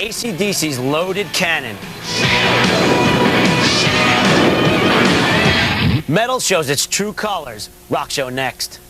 AC/DC's Loaded Cannon. Metal shows its true colors. Rock show next.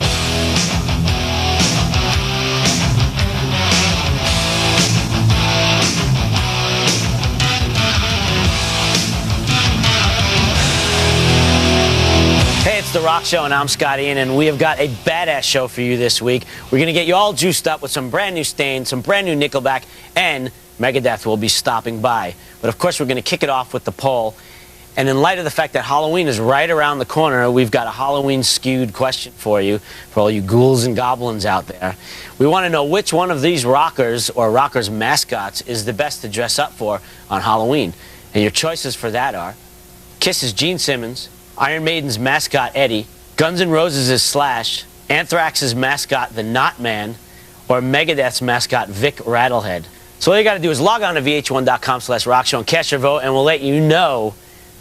Hey, it's The Rock Show, and I'm Scot Ian, and we have got a badass show for you this week. We're going to get you all juiced up with some brand new Mustaine, some brand new Nickelback, and Megadeth will be stopping by. But of course, we're going to kick it off with the poll. And in light of the fact that Halloween is right around the corner, we've got a Halloween-skewed question for you, for all you ghouls and goblins out there. We want to know which one of these rockers or rockers' mascots is the best to dress up for on Halloween. And your choices for that are Kiss's Gene Simmons, Iron Maiden's mascot Eddie, Guns N' Roses' Slash, Anthrax's mascot the Knot Man, or Megadeth's mascot Vic Rattlehead. So all you got to do is log on to VH1.com/rockshow and cast your vote, and we'll let you know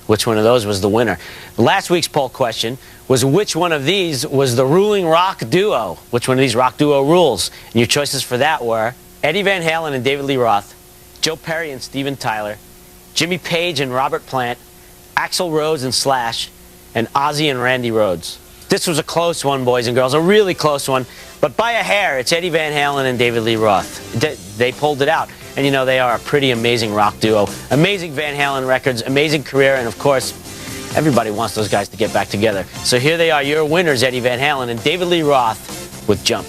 which one of those was the winner. Last week's poll question was which one of these was the ruling rock duo? Which one of these rock duo rules? And your choices for that were Eddie Van Halen and David Lee Roth, Joe Perry and Steven Tyler, Jimmy Page and Robert Plant, Axl Rose and Slash, and Ozzy and Randy Rhoads. This was a close one, boys and girls, a really close one. But by a hair, it's Eddie Van Halen and David Lee Roth. They pulled it out. And you know, they are a pretty amazing rock duo. Amazing Van Halen records, amazing career, and of course, everybody wants those guys to get back together. So here they are, your winners, Eddie Van Halen and David Lee Roth with Jump.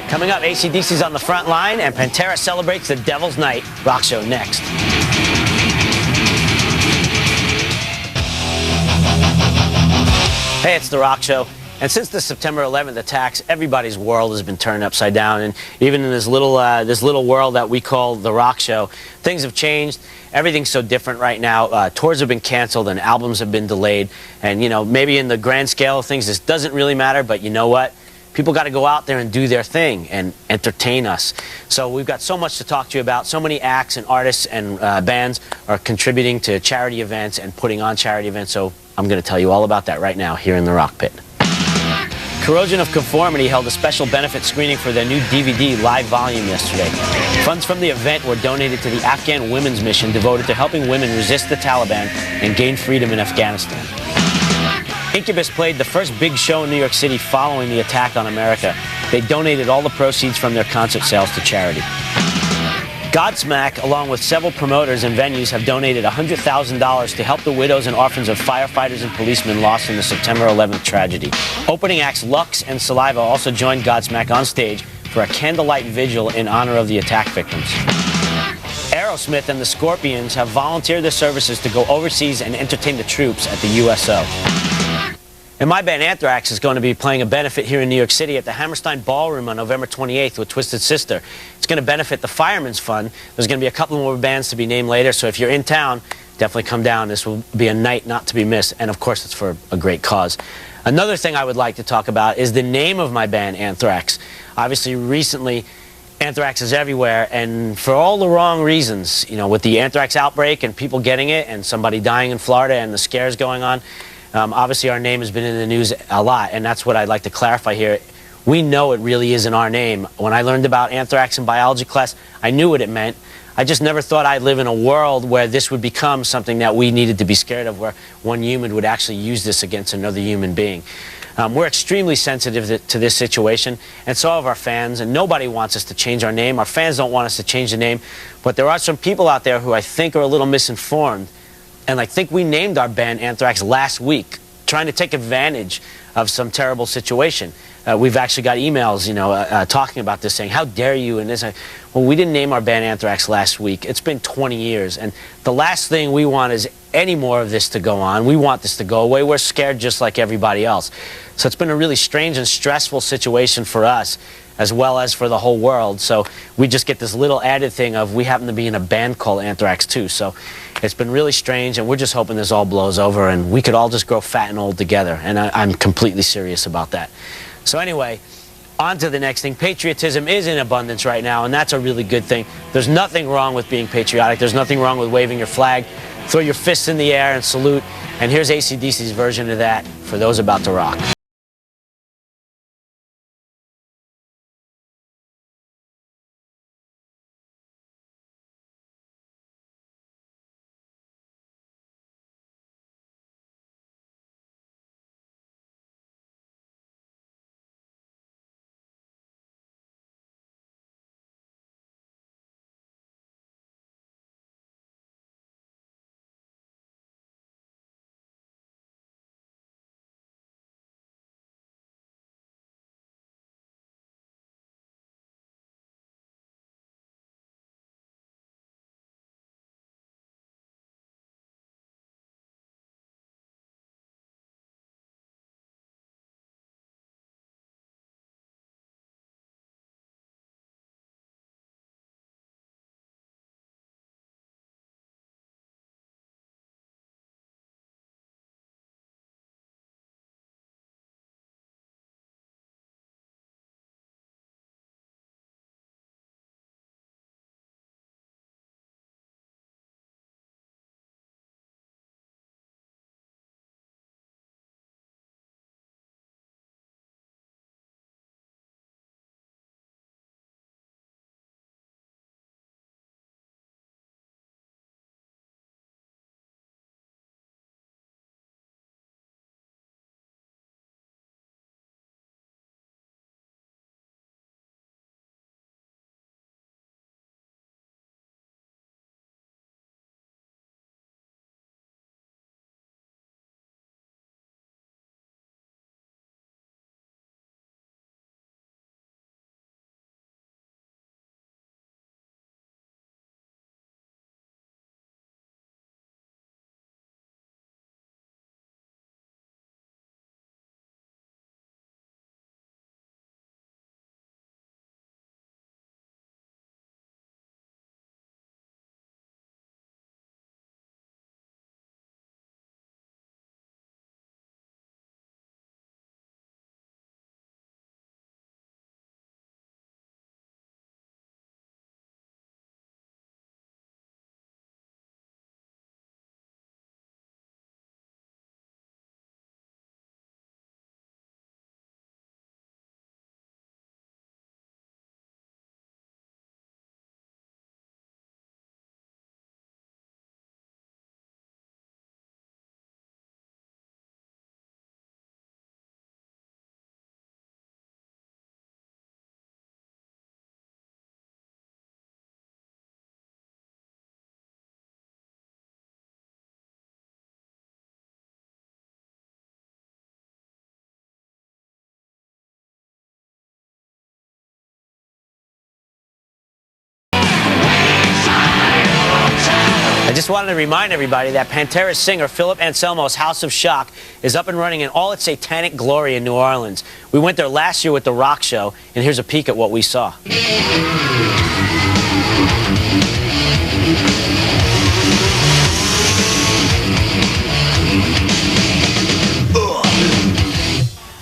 Coming up, AC/DC's on the front line, and Pantera celebrates the Devil's Night. Rock show next. Hey, it's The Rock Show. And since the September 11th attacks, everybody's world has been turned upside down. And even in this little world that we call The Rock Show, things have changed. Everything's so different right now. Tours have been canceled and albums have been delayed. And, you know, maybe in the grand scale of things, this doesn't really matter. But you know what? People got to go out there and do their thing and entertain us. So we've got so much to talk to you about. So many acts and artists and bands are contributing to charity events and putting on charity events. So I'm going to tell you all about that right now here in the Rock Pit. Corrosion of Conformity held a special benefit screening for their new DVD live volume yesterday. Funds from the event were donated to the Afghan Women's Mission devoted to helping women resist the Taliban and gain freedom in Afghanistan. Incubus played the first big show in New York City following the attack on America. They donated all the proceeds from their concert sales to charity. Godsmack, along with several promoters and venues, have donated $100,000 to help the widows and orphans of firefighters and policemen lost in the September 11th tragedy. Opening acts Lux and Saliva also joined Godsmack on stage for a candlelight vigil in honor of the attack victims. Aerosmith and the Scorpions have volunteered their services to go overseas and entertain the troops at the USO. And my band Anthrax is going to be playing a benefit here in New York City at the Hammerstein Ballroom on November 28th with Twisted Sister. It's going to benefit the Fireman's Fund. There's going to be a couple more bands to be named later, so if you're in town, definitely come down. This will be a night not to be missed, and of course it's for a great cause. Another thing I would like to talk about is the name of my band, Anthrax. Obviously, recently, anthrax is everywhere, and for all the wrong reasons. You know, with the anthrax outbreak and people getting it and somebody dying in Florida and the scares going on, obviously our name has been in the news a lot, and that's what I'd like to clarify here. We know it really isn't our name. When I learned about anthrax in biology class, I knew what it meant. I just never thought I'd live in a world where this would become something that we needed to be scared of, where one human would actually use this against another human being. We're extremely sensitive to this situation, and so have our fans, and nobody wants us to change our name. Our fans don't want us to change the name, but there are some people out there who I think are a little misinformed. And I think we named our band Anthrax last week, trying to take advantage of some terrible situation. We've actually got emails, you know, talking about this, saying, how dare you, and this. Well, we didn't name our band Anthrax last week. It's been 20 years, and the last thing we want is any more of this to go on. We want this to go away. We're scared just like everybody else. So it's been a really strange and stressful situation for us, as well as for the whole world. So we just get this little added thing of we happen to be in a band called Anthrax too. So it's been really strange, and we're just hoping this all blows over and we could all just grow fat and old together. And I'm completely serious about that. So anyway, on to the next thing. Patriotism is in abundance right now, and that's a really good thing. There's nothing wrong with being patriotic. There's nothing wrong with waving your flag. Throw your fists in the air and salute. And here's AC/DC's version of that for those about to rock. I just wanted to remind everybody that Pantera's singer Philip Anselmo's House of Shock is up and running in all its satanic glory in New Orleans. We went there last year with the rock show, and here's a peek at what we saw.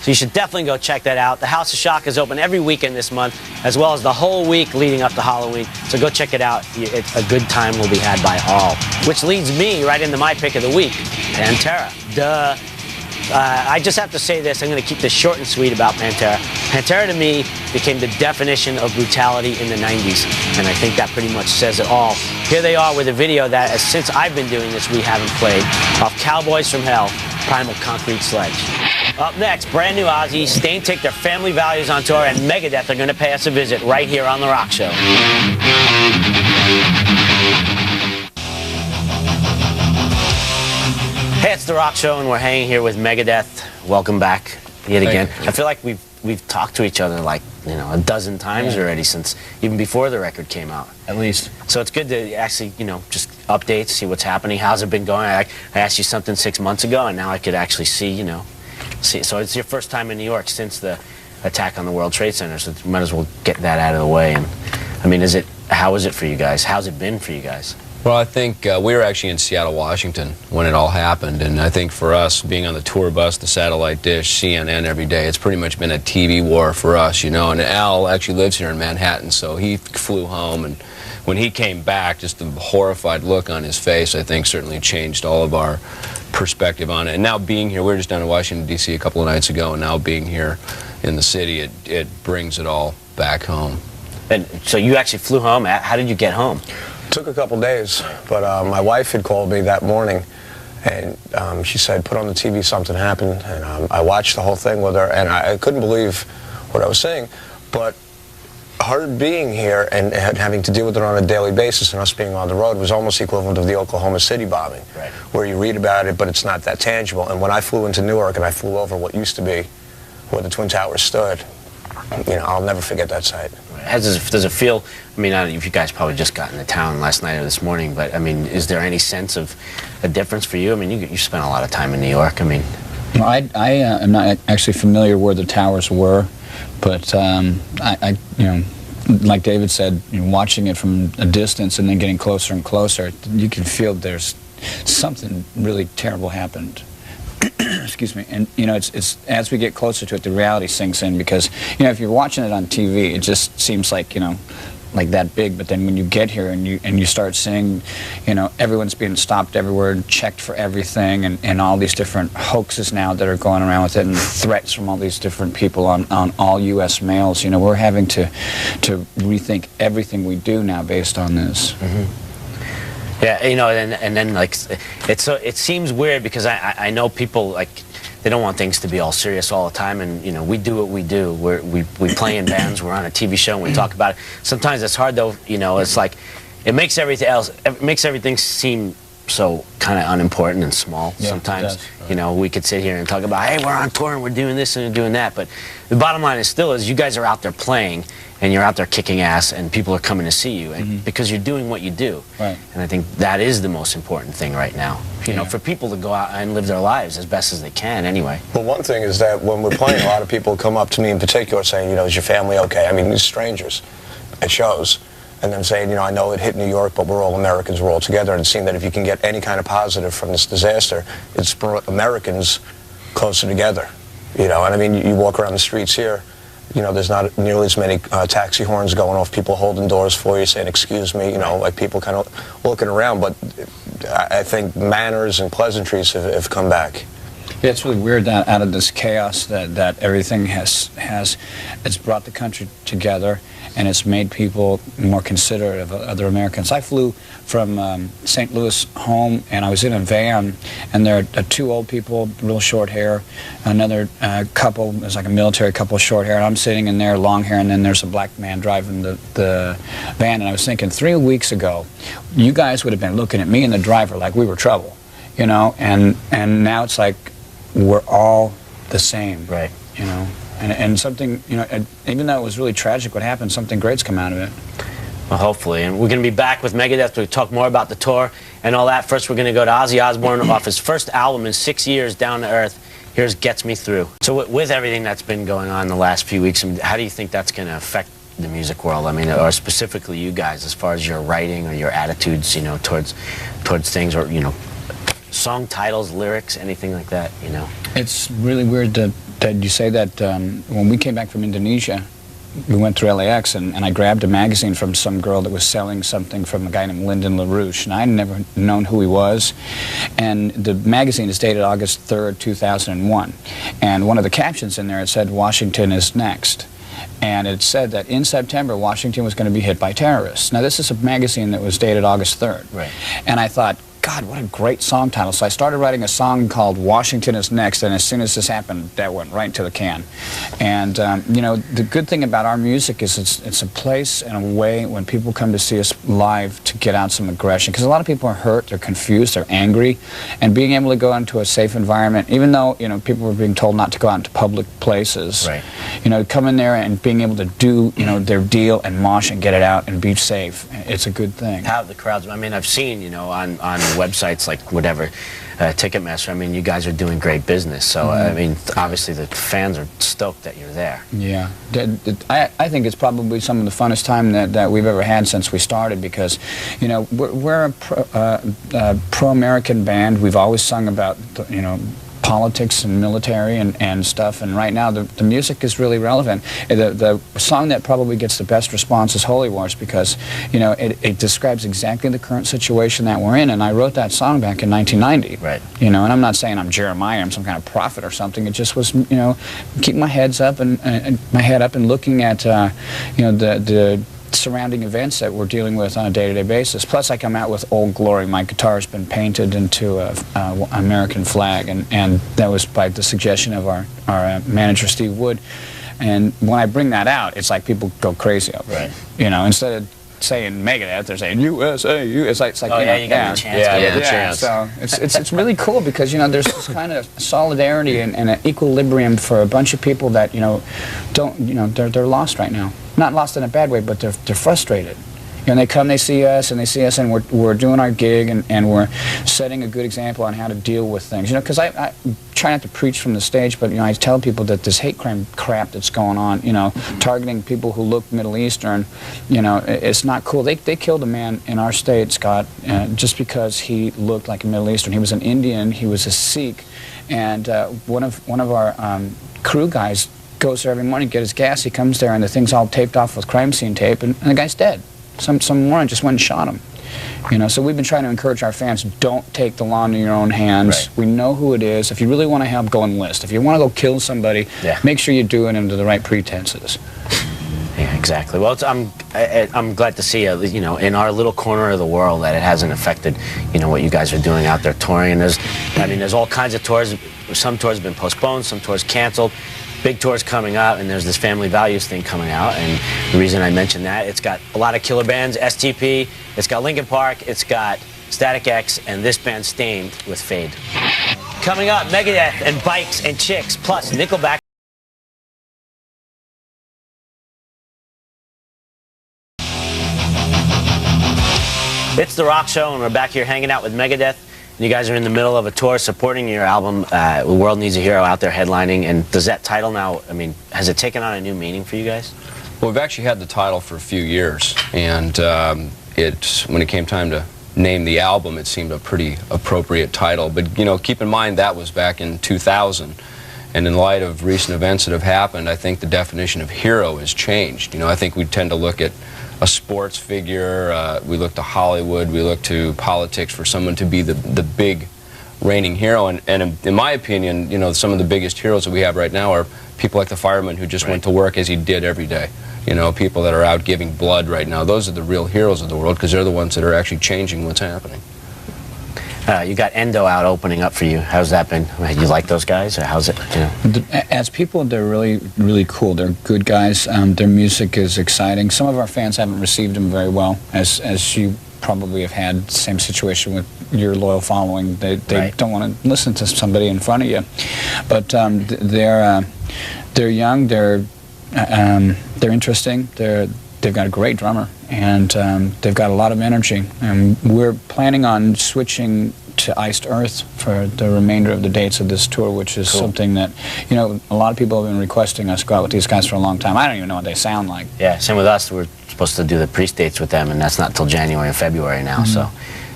So you should definitely go check that out. The House of Shock is open every weekend this month, as well as the whole week leading up to Halloween. So go check it out. It's a good time will be had by all. Which leads me right into my pick of the week, Pantera. Duh. I just have to say this. I'm going to keep this short and sweet about Pantera. Pantera, to me, became the definition of brutality in the 90s, and I think that pretty much says it all. Here they are with a video that, since I've been doing this, we haven't played, off Cowboys from Hell, Primal Concrete Sledge. Up next, brand new Ozzy, Mustaine take their family values on tour, and Megadeth are going to pay us a visit right here on The Rock Show. Hey, it's The Rock Show, and we're hanging here with Megadeth. Welcome back yet again. I feel like we've talked to each other like, you know, a dozen times already since even before the record came out. At least. So it's good to actually, you know, just update, see what's happening. How's it been going? I asked you something 6 months ago, and now I could actually see, you know, see. So it's your first time in New York since the attack on the World Trade Center, so you might as well get that out of the way. And I mean, how is it for you guys? How's it been for you guys? Well, I think we were actually in Seattle, Washington when it all happened, and I think for us, being on the tour bus, the satellite dish, CNN every day, it's pretty much been a TV war for us, you know. And Al actually lives here in Manhattan, so he flew home, and when he came back, just the horrified look on his face, I think, certainly changed all of our perspective on it. And now being here, we were just down in Washington, D.C. a couple of nights ago, and now being here in the city, it brings it all back home. And so you actually flew home. How did you get home? Took a couple days, but my wife had called me that morning, and she said, put on the TV, something happened, and I watched the whole thing with her, and I couldn't believe what I was seeing, but her being here and having to deal with it on a daily basis and us being on the road was almost equivalent of the Oklahoma City bombing, right, where you read about it, but it's not that tangible. And when I flew into Newark and I flew over what used to be where the Twin Towers stood, you know, I'll never forget that sight. Does it feel, I mean, if you guys probably just got into town last night or this morning, but I mean, is there any sense of a difference for you? I mean, you spent a lot of time in New York. I mean, well, I am not actually familiar where the towers were, but I you know, like David said, you know, watching it from a distance and then getting closer and closer, you can feel there's something really terrible happened. Excuse me. And you know, it's as we get closer to it, the reality sinks in, because you know, if you're watching it on TV, it just seems like, you know, like that big. But then when you get here and you start seeing, you know, everyone's being stopped everywhere and checked for everything, and all these different hoaxes now that are going around with it, and threats from all these different people on all U.S. mails. You know, we're having to rethink everything we do now based on this. Mm-hmm. Yeah, you know, and then like it seems weird because I know people, like, they don't want things to be all serious all the time, and you know, we do what we do. We play in bands, we're on a TV show, and we talk about it. Sometimes it's hard though, you know. It's like it makes everything seem so kind of unimportant and small. Yeah, sometimes, you know, we could sit here and talk about, hey, we're on tour and we're doing this and we're doing that, but the bottom line is still you guys are out there playing, and you're out there kicking ass, and people are coming to see you, and because you're doing what you do. Right. And I think that is the most important thing right now. You know, for people to go out and live their lives as best as they can anyway. Well, one thing is that when we're playing, a lot of people come up to me in particular saying, you know, is your family okay? I mean, these strangers at shows, and them saying, you know, I know it hit New York, but we're all Americans, we're all together, and seeing that if you can get any kind of positive from this disaster, it's brought Americans closer together. You know, and I mean, you walk around the streets here, you know, there's not nearly as many taxi horns going off, people holding doors for you, saying, excuse me, you know, like people kind of looking around, but I think manners and pleasantries have come back. Yeah, it's really weird that out of this chaos that everything it's brought the country together, and it's made people more considerate of other Americans. I flew from St. Louis home, and I was in a van, and there are two old people, real short hair, another couple, there's like a military couple, short hair, and I'm sitting in there, long hair, and then there's a black man driving the van, and I was thinking, 3 weeks ago, you guys would have been looking at me and the driver like we were trouble, you know, and now it's like we're all the same, right? You know. And something, you know, even though it was really tragic what happened, something great's come out of it. Well, hopefully. And we're going to be back with Megadeth to talk more about the tour and all that. First, we're going to go to Ozzy Osbourne off his first album in 6 years, Down to Earth. Here's Gets Me Through. So with everything that's been going on the last few weeks, how do you think that's going to affect the music world? I mean, or specifically you guys, as far as your writing or your attitudes, you know, towards things, or, you know, song titles, lyrics, anything like that, you know? It's really weird that you say that. When we came back from Indonesia, we went through LAX, and I grabbed a magazine from some girl that was selling something from a guy named Lyndon LaRouche, and I'd never known who he was. And the magazine is dated August 3rd, 2001. And one of the captions in there, it said, "Washington is next." And it said that in September, Washington was going to be hit by terrorists. Now, this is a magazine that was dated August 3rd. Right. And I thought, God, what a great song title. So I started writing a song called Washington is Next, and as soon as this happened, that went right into the can. And, you know, the good thing about our music is it's a place and a way when people come to see us live to get out some aggression. Because a lot of people are hurt, they're confused, they're angry. And being able to go into a safe environment, even though, you know, people were being told not to go out into public places, right, you know, come in there and being able to do, you know, their deal and mosh and get it out and be safe, it's a good thing. How the crowds, I mean, I've seen, you know, on websites like whatever, Ticketmaster, I mean, you guys are doing great business. So, I mean, obviously the fans are stoked that you're there. Yeah. I think it's probably some of the funnest time that we've ever had since we started, because, you know, we're a pro-American band. We've always sung about, you know, politics and military and stuff, and right now the music is really relevant. The song that probably gets the best response is Holy Wars, because, you know, it describes exactly the current situation that we're in, and I wrote that song back in 1990. Right. You know, and I'm not saying I'm Jeremiah, I'm some kind of prophet or something. It just was, you know, keeping my head up and looking at, you know, the surrounding events that we're dealing with on a day-to-day basis. Plus, I come out with Old Glory. My guitar's been painted into an American flag, and that was by the suggestion of our manager, Steve Wood. And when I bring that out, it's like people go crazy over it. You know, instead of saying Megadeth, they're saying USA. It's like oh, you yeah, know, you got the chance. the chance. So it's really cool, because, you know, there's this kind of solidarity and an equilibrium for a bunch of people that, you know, they're lost right now. Not lost in a bad way, but they're frustrated. And they come, they see us, and we're doing our gig, and we're setting a good example on how to deal with things. You know, because I try not to preach from the stage, but, you know, I tell people that this hate crime crap that's going on, you know, targeting people who look Middle Eastern, you know, it's not cool. They killed a man in our state, Scott, just because he looked like a Middle Eastern. He was an Indian, he was a Sikh, and one of our crew guys goes there every morning to get his gas. He comes there, and the thing's all taped off with crime scene tape, and the guy's dead. Some moron just went and shot him. You know, so we've been trying to encourage our fans, don't take the law into your own hands. Right. We know who it is. If you really want to help, go enlist. If you want to go kill somebody, make sure you do it under the right pretenses. Yeah, exactly. Well, I'm glad to see, you know, in our little corner of the world, that it hasn't affected, you know, what you guys are doing out there touring. And there's all kinds of tours. Some tours have been postponed, some tours canceled. Big tours coming up, and there's this Family Values thing coming out, and the reason I mention that, it's got a lot of killer bands, STP, it's got Linkin Park, it's got Static X, and this band Stained with Fade. Coming up, Megadeth and Bikes and Chicks, plus Nickelback. It's The Rock Show, and we're back here hanging out with Megadeth. You guys are in the middle of a tour supporting your album, The World Needs a Hero, out there headlining. And does that title now, I mean, has it taken on a new meaning for you guys? Well, we've actually had the title for a few years, and when it came time to name the album, it seemed a pretty appropriate title. But, you know, keep in mind that was back in 2000. And in light of recent events that have happened, I think the definition of hero has changed. You know, I think we tend to look at a sports figure, we look to Hollywood, we look to politics for someone to be the big reigning hero. And in my opinion, you know, some of the biggest heroes that we have right now are people like the fireman who just went to work as he did every day. You know, people that are out giving blood right now. Those are the real heroes of the world, because they're the ones that are actually changing what's happening. You got Endo out opening up for you. How's that been? You like those guys, or how's it? You know? As people, they're really, really cool. They're good guys. Their music is exciting. Some of our fans haven't received them very well, as you probably have had the same situation with your loyal following. They don't want to listen to somebody in front of you. But they're young. They're interesting. they've got a great drummer, and they've got a lot of energy. And we're planning on switching to Iced Earth for the remainder of the dates of this tour, which is something that, you know, a lot of people have been requesting us go out with these guys for a long time. I don't even know what they sound like. Yeah, same with us. We're supposed to do the pre-states with them, and that's not until January and February now. So,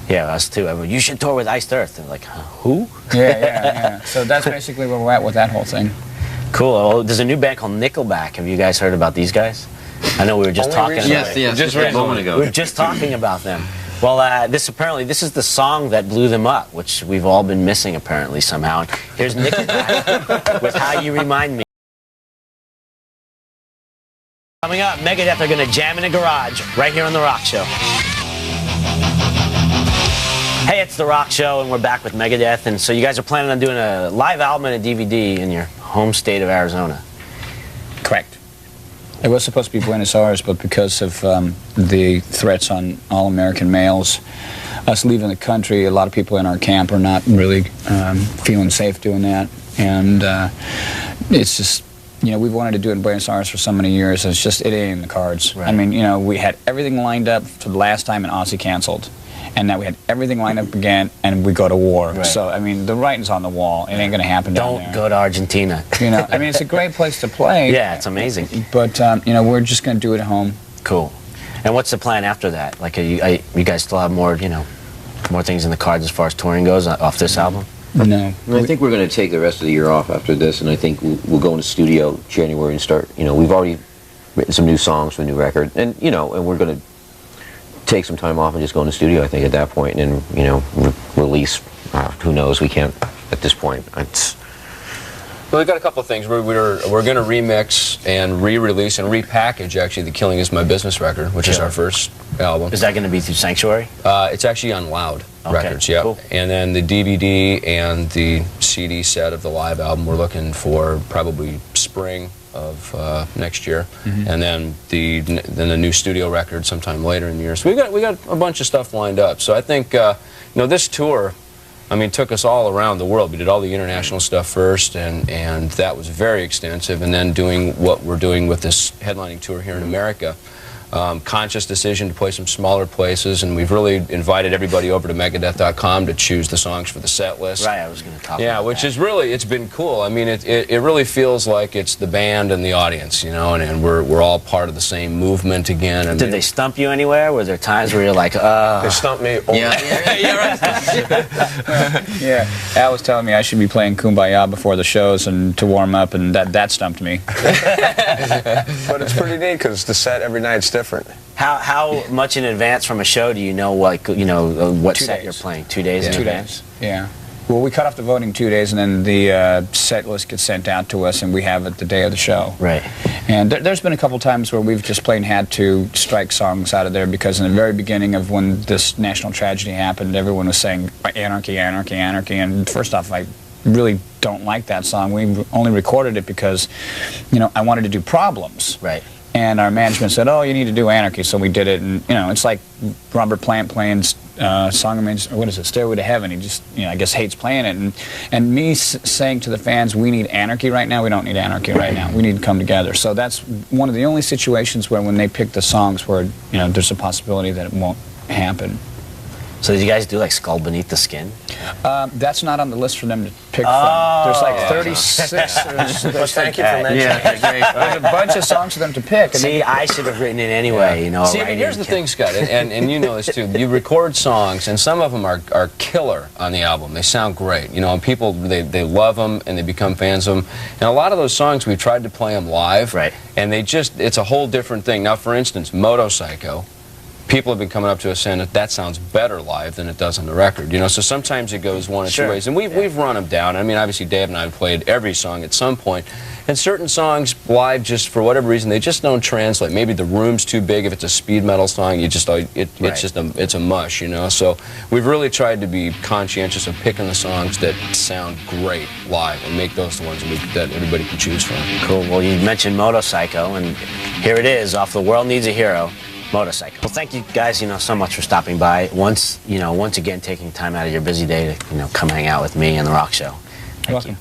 yeah, us too. Everyone, you should tour with Iced Earth. And like, who? Yeah. So that's basically where we're at with that whole thing. Cool. Well, there's a new band called Nickelback. Have you guys heard about these guys? I know we were just talking. Yes, just a moment ago. We were just talking about them. Well, this is the song that blew them up, which we've all been missing apparently somehow. And here's Nickelback with How You Remind Me. Coming up, Megadeth are going to jam in a garage right here on The Rock Show. Hey, it's The Rock Show, and we're back with Megadeth. And so you guys are planning on doing a live album and a DVD in your home state of Arizona. Correct. It was supposed to be Buenos Aires, but because of the threats on all American males, us leaving the country, a lot of people in our camp are not really feeling safe doing that. And it's just, you know, we've wanted to do it in Buenos Aires for so many years, and it's just, it ain't in the cards. Right. I mean, you know, we had everything lined up for the last time, and Ozzy canceled. And now we had everything lined up again, and we go to war. Right. So, I mean, the writing's on the wall. It ain't going to happen down there. Don't go to Argentina. You know, I mean, it's a great place to play. Yeah, it's amazing. But, you know, we're just going to do it at home. Cool. And what's the plan after that? Like, you guys still have more, you know, more things in the cards as far as touring goes off this album? No. I think we're going to take the rest of the year off after this, and I think we'll go in the studio January and start, you know, we've already written some new songs for the new record, and, you know, and we're going to take some time off and just go in the studio, I think, at that point, and, you know, release, who knows, we can't at this point. Well, we've got a couple of things. We're going to remix and re-release and repackage, actually, the Killing Is My Business record, which is our first album. Is that going to be through Sanctuary? It's actually on Loud Records, yeah. Cool. And then the DVD and the CD set of the live album we're looking for probably spring of next year, and then the new studio record sometime later in the year. So we got a bunch of stuff lined up. So I think you know, this tour, I mean, took us all around the world. We did all the international stuff first, and that was very extensive. And then doing what we're doing with this headlining tour here in America. Conscious decision to play some smaller places, and we've really invited everybody over to Megadeth.com to choose the songs for the set list. Right, I was going to talk about that. Which is really, it's been cool. I mean, it really feels like it's the band and the audience, you know, and we're all part of the same movement again. And did they stump you anywhere? Were there times where you're like, They stumped me. Yeah, Al was telling me I should be playing Kumbaya before the shows and to warm up, and that stumped me. But it's pretty neat because the set every night's different. How much in advance from a show do you know, like, you know, what 2 set days. you're playing? 2 days in 2 advance? days, yeah. Well, we cut off the voting 2 days, and then the set list gets sent out to us, and we have it the day of the show. Right. And there's been a couple times where we've just plain had to strike songs out of there because in the very beginning of when this national tragedy happened, everyone was saying anarchy, anarchy, anarchy. And first off, I really don't like that song. We only recorded it because, you know, I wanted to do Problems. Right. And our management said, "Oh, you need to do Anarchy," so we did it. And you know, it's like Robert Plant playing song of what is it, Stairway to Heaven. He just, you know, I guess hates playing it. And me saying to the fans, "We need Anarchy right now. We don't need Anarchy right now. We need to come together." So that's one of the only situations where, when they pick the songs, where, you know, there's a possibility that it won't happen. So did you guys do like Skull Beneath the Skin? That's not on the list for them to pick from. There's like 36. Well, thank you for mentioning it. There's a bunch of songs for them to pick. And See, I should have written it anyway, you know. See, but here's the thing, Scott, and you know this too. You record songs, and some of them are killer on the album. They sound great, you know, and people, they love them, and they become fans of them. And a lot of those songs, we tried to play them live, right, and it's a whole different thing. Now, for instance, Motorcycle, people have been coming up to us saying that sounds better live than it does on the record, you know. So sometimes it goes one of two ways, and we've run them down. I mean, obviously Dave and I have played every song at some point, and certain songs live, just for whatever reason, they just don't translate. Maybe the room's too big. If it's a speed metal song, it's just it's a mush, you know. So we've really tried to be conscientious of picking the songs that sound great live and make those the ones that everybody can choose from. Cool. Well, you mentioned Motorcycle, and here it is off The World Needs a Hero. Motorcycle. Well, thank you guys, you know, so much for stopping by. Once again, taking time out of your busy day to, you know, come hang out with me and The Rock Show. Thank you.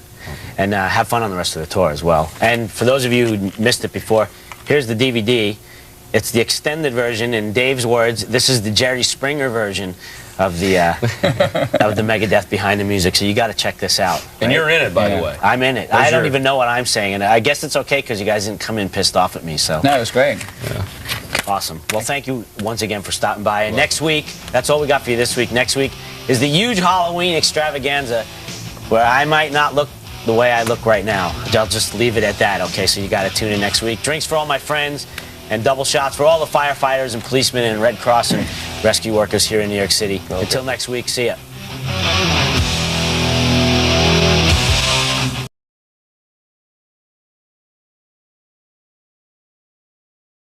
And have fun on the rest of the tour as well. And for those of you who missed it before, here's the DVD. It's the extended version. In Dave's words, this is the Jerry Springer version of the of the Megadeth Behind the Music. So you got to check this out. And you're in it, by the way. I'm in it. Where's I don't your- even know what I'm saying, and I guess it's okay because you guys didn't come in pissed off at me. So No, it was great. awesome. Well, thank you once again for stopping by. And next week, that's all we got for you this week. Next week is the huge Halloween extravaganza, where I might not look the way I look right now. I'll just leave it at that. Okay, so you got to tune in next week. Drinks for all my friends, and double shots for all the firefighters and policemen and Red Cross and rescue workers here in New York City. Until next week, see ya.